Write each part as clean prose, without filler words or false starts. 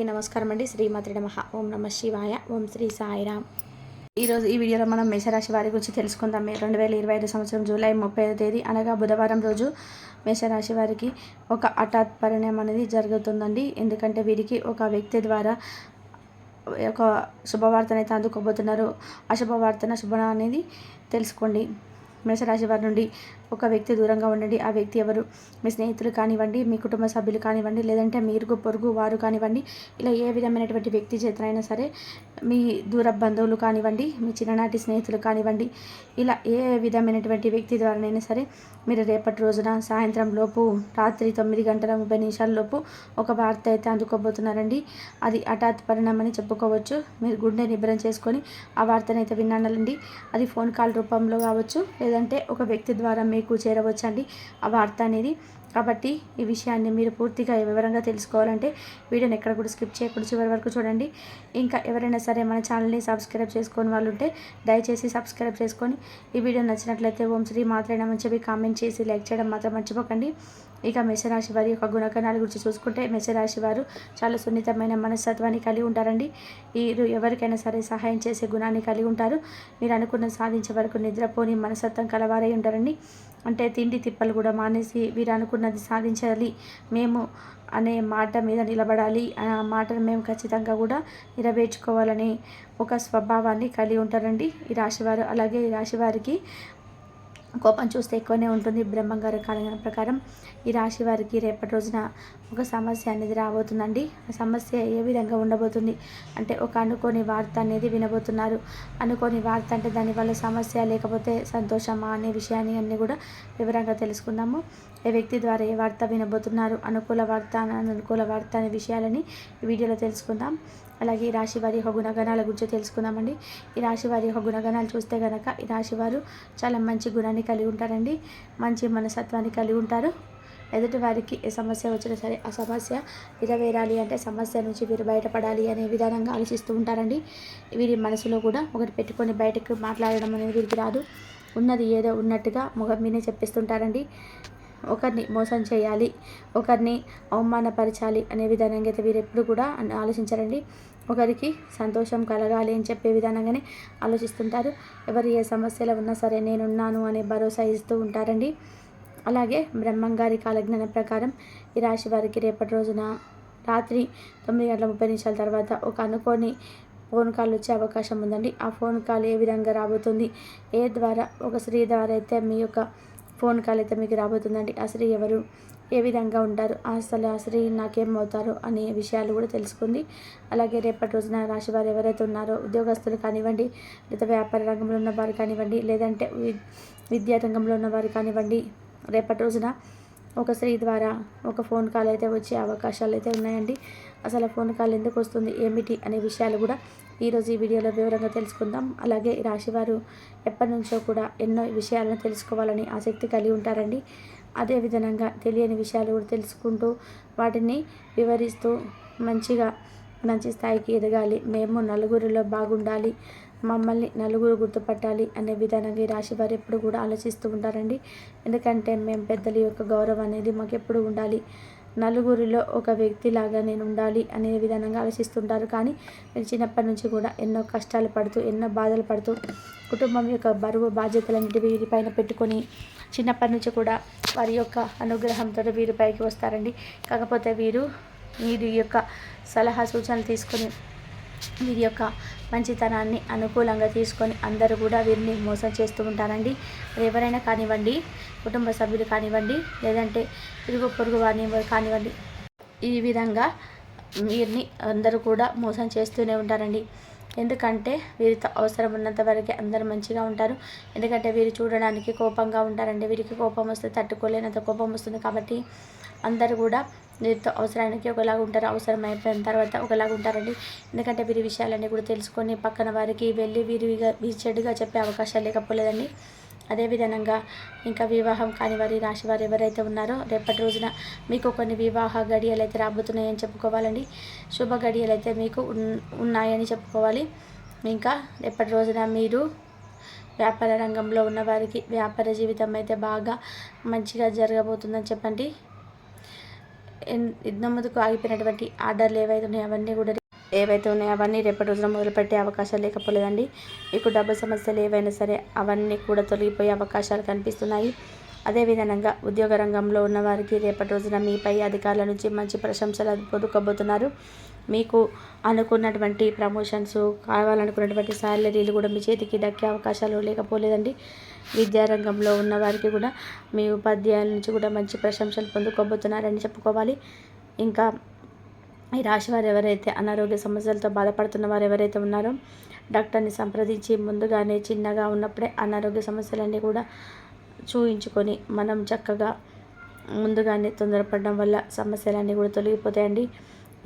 నమస్కారం అండి. శ్రీమాత్రి నమః. ఓం నమ శివాయ. ఓం శ్రీ సాయిరామ్. ఈరోజు ఈ వీడియోలో మనం మేషరాశి వారి గురించి తెలుసుకుందాం. 2025 సంవత్సరం జూలై 30వ తేదీ అనగా బుధవారం రోజు మేషరాశి వారికి ఒక హఠాత్ పరిణామం అనేది జరుగుతుందండి. ఎందుకంటే వీరికి ఒక వ్యక్తి ద్వారా ఒక శుభవార్తనైతే అందుకోబోతున్నారు. శుభ అనేది తెలుసుకోండి. మేషరాశి వారి నుండి ఒక వ్యక్తి దూరంగా ఉండండి. ఆ వ్యక్తి ఎవరు? మీ స్నేహితులు కానివ్వండి, మీ కుటుంబ సభ్యులు కానివ్వండి, లేదంటే మీరు పొరుగు వారు కానివ్వండి, ఇలా ఏ విధమైనటువంటి వ్యక్తి చేతనైనా సరే, మీ దూర బంధువులు కానివ్వండి, మీ చిన్ననాటి స్నేహితులు కానివ్వండి, ఇలా ఏ విధమైనటువంటి వ్యక్తి ద్వారానైనా సరే మీరు రేపటి రోజున సాయంత్రం లోపు రాత్రి 9:30 లోపు ఒక వార్త అయితే అందుకోబోతున్నారండి. అది హఠాత్ పరిణామని చెప్పుకోవచ్చు. మీరు గుండె నిబ్బరం చేసుకొని ఆ వార్తనైతే వినాలండి. అది ఫోన్ కాల్ రూపంలో కావచ్చు, లేదంటే ఒక వ్యక్తి ద్వారా మీకు చేరవచ్చండి ఆ వార్త అనేది. కాబట్టి ఈ విషయాన్ని మీరు పూర్తిగా వివరంగా తెలుసుకోవాలంటే వీడియోని ఎక్కడ కూడా స్కిప్ చేయకుండా చివరి వరకు చూడండి. ఇంకా ఎవరైనా సరే మన ఛానల్ని సబ్స్క్రైబ్ చేసుకొని వాళ్ళు ఉంటే దయచేసి సబ్స్క్రైబ్ చేసుకొని ఈ వీడియో నచ్చినట్లయితే ఓం శ్రీ మాత్రే నమః అని చెప్పి కామెంట్ చేసి లైక్ చేయడం మాత్రం మర్చిపోకండి. ఇక మేషరాశి వారి యొక్క గుణగణాల గురించి చూసుకుంటే మేషరాశి వారు చాలా సున్నితమైన మనస్తత్వాన్ని కలిగి ఉంటారండి. వీరు ఎవరికైనా సరే సహాయం చేసే గుణాన్ని కలిగి ఉంటారు. మీరు అనుకున్న సాధించే వరకు నిద్రపోని మనస్తత్వం కలవారై ఉంటారండి. అంటే తిండి తిప్పలు కూడా మానేసి వీరు అనుకున్నది సాధించాలి, మేము అనే మాట మీద నిలబడాలి, ఆ మాటను మేము ఖచ్చితంగా కూడా నెరవేర్చుకోవాలని ఒక స్వభావాన్ని కలిగి ఉంటారండి ఈ రాశివారు. అలాగే ఈ రాశివారికి కోపం చూస్తే ఎక్కువనే ఉంటుంది. బ్రహ్మంగారి కాలజ్ఞానం ప్రకారం ఈ రాశి వారికి రేపటి రోజున ఒక సమస్య అనేది రాబోతుందండి. ఆ సమస్య ఏ విధంగా ఉండబోతుంది అంటే, ఒక అనుకోని వార్త అనేది వినబోతున్నారు. అనుకోని వార్త అంటే దానివల్ల సమస్య లేకపోతే సంతోషమా అనే విషయాన్ని అన్నీ కూడా వివరంగా తెలుసుకుందాము. ఏ వ్యక్తి ద్వారా ఏ వార్త వినబోతున్నారు, అనుకూల వార్త అననుకూల వార్త అనే విషయాలని ఈ వీడియోలో తెలుసుకుందాం. అలాగే ఈ రాశి వారి యొక్క గుణగణాల గురించి తెలుసుకుందామండి. ఈ రాశి వారి యొక్క గుణగణాలు చూస్తే కనుక ఈ రాశి వారు చాలా మంచి గుణాన్ని కలిగి ఉంటారండి. మంచి మనస్తత్వాన్ని కలిగి ఉంటారు. ఎదుటి వారికి ఏ సమస్య వచ్చినా సరే ఆ సమస్య నెరవేరాలి అంటే సమస్య నుంచి వీరు బయటపడాలి అనే విధానంగా ఆలోచిస్తూ ఉంటారండి. వీరి మనసులో కూడా ఒకటి పెట్టుకొని బయటకు మాట్లాడడం అనేది వీరికి రాదు. ఉన్నది ఏదో ఉన్నట్టుగా ముఖం మీదే చెప్పిస్తుంటారండి. ఒకరిని మోసం చేయాలి, ఒకరిని అవమానపరచాలి అనే విధానంగా అయితే వీరు ఎప్పుడు కూడా ఆలోచించారండి. ఒకరికి సంతోషం కలగాలి అని చెప్పే విధానంగానే ఆలోచిస్తుంటారు. ఎవరు ఏ సమస్యలో ఉన్నా సరే నేనున్నాను అనే భరోసా ఇస్తూ ఉంటారండి. అలాగే బ్రహ్మంగారి కాలజ్ఞానం ప్రకారం ఈ రాశి వారికి రేపటి రోజున రాత్రి 9:30 తర్వాత ఒక అనుకోని ఫోన్ కాల్ వచ్చే అవకాశం ఉందండి. ఆ ఫోన్ కాల్ ఏ విధంగా రాబోతుంది, ఏ ద్వారా, ఒక స్త్రీ ద్వారా అయితే మీ యొక్క ఫోన్ కాల్ అయితే మీకు రాబోతుందండి. ఆ స్త్రీ ఎవరు, ఏ విధంగా ఉంటారు, అసలు ఆ స్త్రీ నాకేమవుతారు అనే విషయాలు కూడా తెలుసుకుంది. అలాగే రేపటి రోజున రాశివారు ఎవరైతే ఉన్నారో ఉద్యోగస్తులు కానివ్వండి, లేదా వ్యాపార రంగంలో ఉన్నవారు కానివ్వండి, లేదంటే విద్యా రంగంలో ఉన్నవారు కానివ్వండి, రేపటి రోజున ఒక స్త్రీ ద్వారా ఒక ఫోన్ కాల్ అయితే వచ్చే అవకాశాలు అయితే ఉన్నాయండి. అసలు ఫోన్ కాల్ ఎందుకు వస్తుంది, ఏమిటి అనే విషయాలు కూడా ఈరోజు ఈ వీడియోలో వివరంగా తెలుసుకుందాం. అలాగే ఈ రాశివారు ఎప్పటి నుంచో కూడా ఎన్నో విషయాలను తెలుసుకోవాలని ఆసక్తి కలిగి ఉంటారండి. అదేవిధంగా తెలియని విషయాలు కూడా తెలుసుకుంటూ వాటిని వివరిస్తూ మంచి స్థాయికి ఎదగాలి, మేము నలుగురిలో బాగుండాలి, మమ్మల్ని నలుగురు గుర్తుపట్టాలి అనే విధానంగా ఈ రాశి వారు ఎప్పుడు కూడా ఆలోచిస్తూ ఉంటారండి. ఎందుకంటే మేము పెద్దల యొక్క గౌరవం అనేది మాకు ఎప్పుడు ఉండాలి, నలుగురిలో ఒక వ్యక్తిలాగా నేను ఉండాలి అనే విధానంగా ఆలోచిస్తుంటారు. కానీ మీరు చిన్నప్పటి నుంచి కూడా ఎన్నో కష్టాలు పడుతూ, ఎన్నో బాధలు పడుతూ, కుటుంబం యొక్క బరువు బాధ్యతలన్నిటి వీరిపైన పెట్టుకొని చిన్నప్పటి నుంచి కూడా వారి యొక్క అనుగ్రహంతో వీరిపైకి వస్తారండి. కాకపోతే వీరి యొక్క సలహా సూచనలు తీసుకొని వీరి యొక్క మంచితనాన్ని అనుకూలంగా తీసుకొని అందరూ కూడా వీరిని మోసం చేస్తూ ఉంటారండి. ఎవరైనా కానివ్వండి, కుటుంబ సభ్యులు కానివ్వండి, లేదంటే ఇరుగు పొరుగు వారిని కానివ్వండి, ఈ విధంగా వీరిని అందరూ కూడా మోసం చేస్తూనే ఉంటారండి. ఎందుకంటే వీరితో అవసరం ఉన్నంత వరకే అందరూ మంచిగా ఉంటారు. ఎందుకంటే వీరు చూడడానికి కోపంగా ఉంటారండి. వీరికి కోపం వస్తే తట్టుకోలేనంత కోపం వస్తుంది. కాబట్టి అందరూ కూడా వీరితో అవసరానికి ఒకలాగా ఉంటారు, అవసరం అయిపోయిన తర్వాత ఒకలాగా ఉంటారండి. ఎందుకంటే వీరి విషయాలన్నీ కూడా తెలుసుకొని పక్కన వారికి వెళ్ళి వీరి చెడుగా చెప్పే అవకాశాలు లేకపోలేదండి. అదేవిధంగా ఇంకా వివాహం కాని వారి రాశి వారు ఎవరైతే ఉన్నారో రేపటి రోజున మీకు కొన్ని వివాహ గడియలు అయితే రాబోతున్నాయని చెప్పుకోవాలండి. శుభ గడియలు అయితే మీకు ఉన్నాయని చెప్పుకోవాలి. ఇంకా రేపటి రోజున మీరు వ్యాపార రంగంలో ఉన్నవారికి వ్యాపార జీవితం అయితే బాగా మంచిగా జరగబోతుందని చెప్పండి. ముందుకు ఆగిపోయినటువంటి ఆర్డర్లు ఏవైతే ఉన్నాయో అవన్నీ రేపటి రోజున మొదలుపెట్టే అవకాశాలు లేకపోలేదండి. మీకు డబ్బు సమస్యలు ఏవైనా సరే అవన్నీ కూడా తొలగిపోయే అవకాశాలు కనిపిస్తున్నాయి. అదేవిధంగా ఉద్యోగ రంగంలో ఉన్న వారికి రేపటి రోజున మీపై అధికారుల నుంచి మంచి ప్రశంసలు పొందుకోబోతున్నారు. మీకు అనుకున్నటువంటి ప్రమోషన్స్, కావాలనుకున్నటువంటి శాలరీలు కూడా మీ చేతికి దక్కే అవకాశాలు లేకపోలేదండి. విద్యారంగంలో ఉన్న వారికి కూడా మీ ఉపాధ్యాయుల నుంచి కూడా మంచి ప్రశంసలు పొందుకోబోతున్నారని చెప్పుకోవాలి. ఇంకా ఈ రాశి వారు ఎవరైతే అనారోగ్య సమస్యలతో బాధపడుతున్న వారు ఎవరైతే ఉన్నారో డాక్టర్ని సంప్రదించి ముందుగానే చిన్నగా ఉన్నప్పుడే అనారోగ్య సమస్యలన్నీ కూడా చూయించుకొని మనం చక్కగా ముందుగానే తొందరపడడం వల్ల సమస్యలన్నీ కూడా తొలగిపోతాయండి.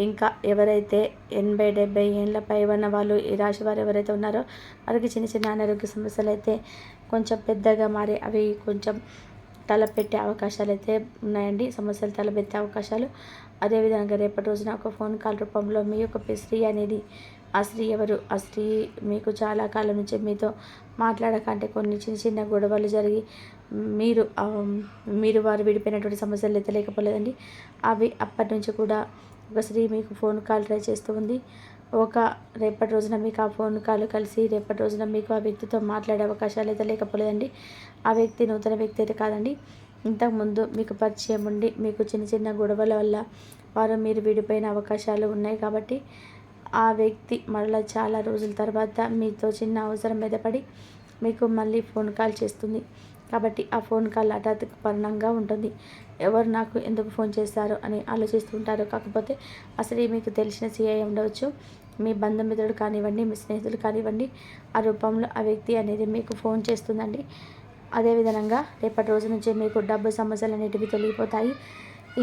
ఇంకా ఎవరైతే 80-70 ఏళ్ళ పై ఉన్న వాళ్ళు ఈ రాశి వారు ఎవరైతే ఉన్నారో వారికి చిన్న చిన్న అనారోగ్య సమస్యలు అయితే కొంచెం పెద్దగా మారి అవి కొంచెం తలపెట్టే అవకాశాలు అయితే ఉన్నాయండి. సమస్యలు తలపెట్టే అవకాశాలు. అదేవిధంగా రేపటి రోజున ఒక ఫోన్ కాల్ రూపంలో మీ యొక్క స్త్రీ అనేది, ఆ స్త్రీ ఎవరు, ఆ స్త్రీ మీకు చాలా కాలం నుంచి మీతో మాట్లాడకంటే కొన్ని చిన్న చిన్న గొడవలు జరిగి మీరు వారు విడిపోయినటువంటి సమస్యలు అయితే లేకపోలేదండి. అవి అప్పటి నుంచి కూడా ఒక స్త్రీ మీకు ఫోన్ కాల్ ట్రై చేస్తూ ఉంది. రేపటి రోజున మీకు ఆ ఫోన్ కాల్ కలిసి రేపటి రోజున మీకు ఆ వ్యక్తితో మాట్లాడే అవకాశాలు అయితే లేకపోలేదండి. ఆ వ్యక్తి నూతన వ్యక్తి అయితే కాదండి. ఇంతకుముందు మీకు పరిచయం ఉండి మీకు చిన్న చిన్న గొడవల వల్ల మీరు విడిపోయిన అవకాశాలు ఉన్నాయి. కాబట్టి ఆ వ్యక్తి మరలా చాలా రోజుల తర్వాత మీతో చిన్న అవసరం మీద పడి మీకు మళ్ళీ ఫోన్ కాల్ చేస్తుంది. కాబట్టి ఆ ఫోన్ కాల్ హఠాత్తుగా ఉంటుంది. ఎవరు నాకు ఎందుకు ఫోన్ చేస్తారో అని ఆలోచిస్తుంటారు. కాకపోతే అసలు మీకు తెలిసిన సిఐ ఉండవచ్చు, మీ బంధుమిత్రుడు కానివ్వండి, మీ స్నేహితులు కానివ్వండి, ఆ రూపంలో ఆ వ్యక్తి అనేది మీకు ఫోన్ చేస్తుందండి. అదేవిధంగా రేపటి రోజు నుంచి మీకు డబ్బు సమస్యలు అనేటివి తొలగిపోతాయి.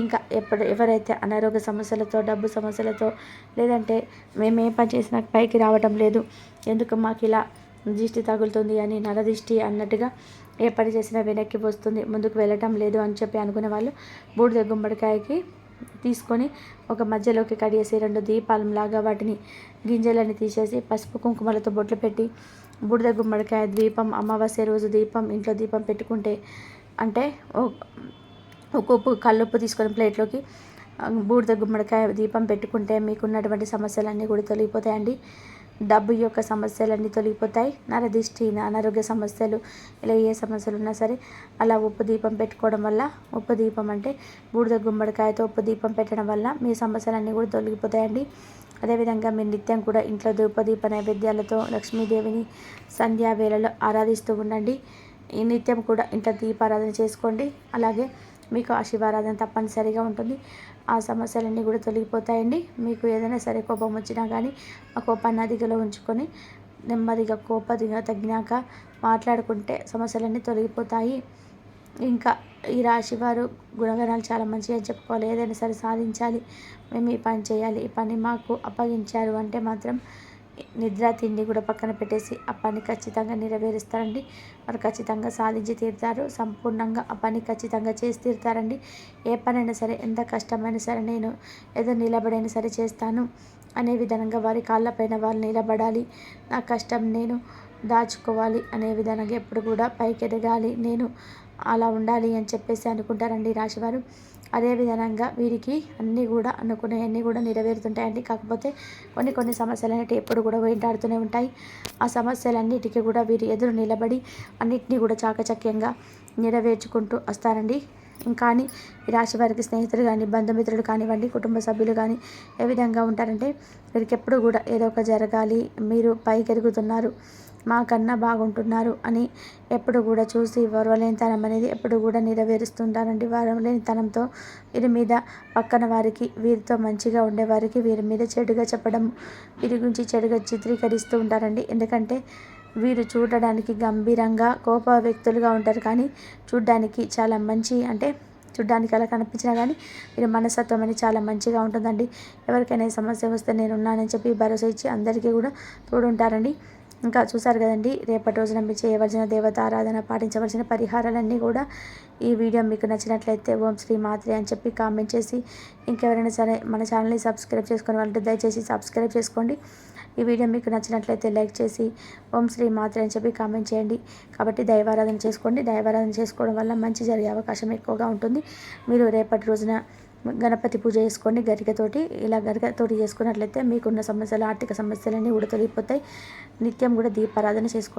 ఇంకా ఎవరైతే అనారోగ్య సమస్యలతో, డబ్బు సమస్యలతో, లేదంటే మేము ఏ పని చేసినా పైకి రావటం లేదు, ఎందుకు మాకు ఇలా దిష్టి తగులుతుంది అని, నరదిష్టి అన్నట్టుగా ఏ పని చేసినా వెనక్కి వస్తుంది, ముందుకు వెళ్ళటం లేదు అని చెప్పి అనుకునే వాళ్ళు బూడిద గుమ్మడికాయకి తీసుకొని ఒక మధ్యలోకి కడిగేసి 2 దీపాలంలాగా వాటిని గింజలని తీసేసి పసుపు కుంకుమలతో బొట్లు పెట్టి బూడిద గుమ్మడికాయ దీపం అమావాస్య రోజు ఇంట్లో దీపం పెట్టుకుంటే, అంటే ఒక ఉప్పు కల్లుప్పు తీసుకొని ప్లేట్లోకి బూడిద గుమ్మడికాయ దీపం పెట్టుకుంటే మీకున్నటువంటి సమస్యలన్నీ కూడా తొలగిపోతాయండి. డబ్బు యొక్క సమస్యలన్నీ తొలగిపోతాయి. నరదిష్టి, అనారోగ్య సమస్యలు, ఇలా ఏ సమస్యలు ఉన్నా సరే అలా ఉప్పు దీపం పెట్టుకోవడం వల్ల, ఉప్పు దీపం అంటే బూడిద గుమ్మడికాయతో ఉప్పు దీపం పెట్టడం వల్ల మీ సమస్యలన్నీ కూడా తొలగిపోతాయండి. అదేవిధంగా మీరు నిత్యం కూడా ఇంట్లో ధూపదీప నైవేద్యాలతో లక్ష్మీదేవిని సంధ్యావేళలో ఆరాధిస్తూ ఉండండి. ఈ నిత్యం కూడా ఇంట్లో దీపారాధన చేసుకోండి. అలాగే మీకు ఆ శివారాధన తప్పనిసరిగా ఉంటుంది. ఆ సమస్యలన్నీ కూడా తొలగిపోతాయండి. మీకు ఏదైనా సరే కోపం వచ్చినా కానీ ఆ కోపాన్ని అదుపులో ఉంచుకొని నెమ్మదిగా తగ్గినాక మాట్లాడుకుంటే సమస్యలన్నీ తొలగిపోతాయి. ఇంకా ఈ రాశి వారు గుణగణాలు చాలా మంచిగా చెప్పుకోవాలి. ఏదైనా సరే సాధించాలి, మేము ఈ పని చేయాలి, ఈ పని మాకు అప్పగించారు అంటే మాత్రం నిద్ర తిండి కూడా పక్కన పెట్టేసి ఆ పని ఖచ్చితంగా నెరవేరుస్తారండి. వారు ఖచ్చితంగా సాధించి తీరుతారు. సంపూర్ణంగా ఆ పని ఖచ్చితంగా చేసి తీరుతారండి. ఏ పనైనా సరే, ఎంత కష్టమైనా సరే నేను ఏదో నిలబడైనా సరే చేస్తాను అనే విధంగా వారి కాళ్ళపైన వాళ్ళు నిలబడాలి. నా కష్టం నేను దాచుకోవాలి అనే విధంగా ఎప్పుడు కూడా పైకి ఎదగాలి, నేను అలా ఉండాలి అని చెప్పేసి అనుకుంటారండి రాశివారు. అదేవిధంగా వీరికి అన్నీ కూడా అనుకునేవన్నీ కూడా నెరవేరుతుంటాయండి. కాకపోతే కొన్ని సమస్యలు అనేవి ఎప్పుడు కూడా వెంటాడుతూనే ఉంటాయి. ఆ సమస్యలన్నిటికీ కూడా వీరు ఎదురు నిలబడి అన్నిటినీ కూడా చాకచక్యంగా నెరవేర్చుకుంటూ వస్తారండి. కానీ ఈ రాశి వారికి స్నేహితులు కానీ, బంధుమిత్రులు కానివ్వండి, కుటుంబ సభ్యులు కానీ ఏ విధంగా ఉంటారంటే వీరికి ఎప్పుడు కూడా ఏదో ఒక జరగాలి, మీరు పైకెదుగుతున్నారు, మాకన్నా బాగుంటున్నారు అని ఎప్పుడు కూడా చూసి ఓర్వలేనితనం అనేది ఎప్పుడు కూడా నెరవేరుస్తుంటారండి. ఓర్వలేనితనంతో వీరి మీద పక్కన వారికి, వీరితో మంచిగా ఉండేవారికి వీరి మీద చెడుగా చెప్పడం, వీరి గురించి చెడుగా చిత్రీకరిస్తూ ఉంటారండి. ఎందుకంటే వీరు చూడడానికి గంభీరంగా కోప వ్యక్తులుగా ఉంటారు, కానీ చూడ్డానికి చాలా మంచి, అంటే చూడ్డానికి అలా కనిపించినా కానీ వీరి మనస్తత్వం అనేది చాలా మంచిగా ఉంటుందండి. ఎవరికైనా సమస్య వస్తే నేను ఉన్నానని చెప్పి భరోసా ఇచ్చి అందరికీ కూడా తోడుంటారండి. ఇంకా చూసారు కదండి, రేపటి రోజున మీరు చేయవలసిన దేవత ఆరాధన, పాటించవలసిన పరిహారాలన్నీ కూడా ఈ వీడియో మీకు నచ్చినట్లయితే ఓం శ్రీ మాత్రే అని చెప్పి కామెంట్ చేసి, ఇంకెవరైనా సరే మన ఛానల్ని సబ్స్క్రైబ్ చేసుకుని వాళ్ళంటే దయచేసి సబ్స్క్రైబ్ చేసుకోండి. ఈ వీడియో మీకు నచ్చినట్లయితే లైక్ చేసి ఓం శ్రీ మాత్రే అని చెప్పి కామెంట్ చేయండి. కాబట్టి దైవారాధన చేసుకోండి. దైవారాధన చేసుకోవడం వల్ల మంచి జరిగే అవకాశం ఎక్కువగా ఉంటుంది. మీరు రేపటి రోజున గణపతి పూజ చేసుకోండి గరికతోటి. ఇలా గరికతోటి చేసుకున్నట్లయితే మీకున్న సమస్యలు, ఆర్థిక సమస్యలన్నీ కూడా తొలగిపోతాయి. నిత్యం కూడా దీపారాధన చేసుకోండి.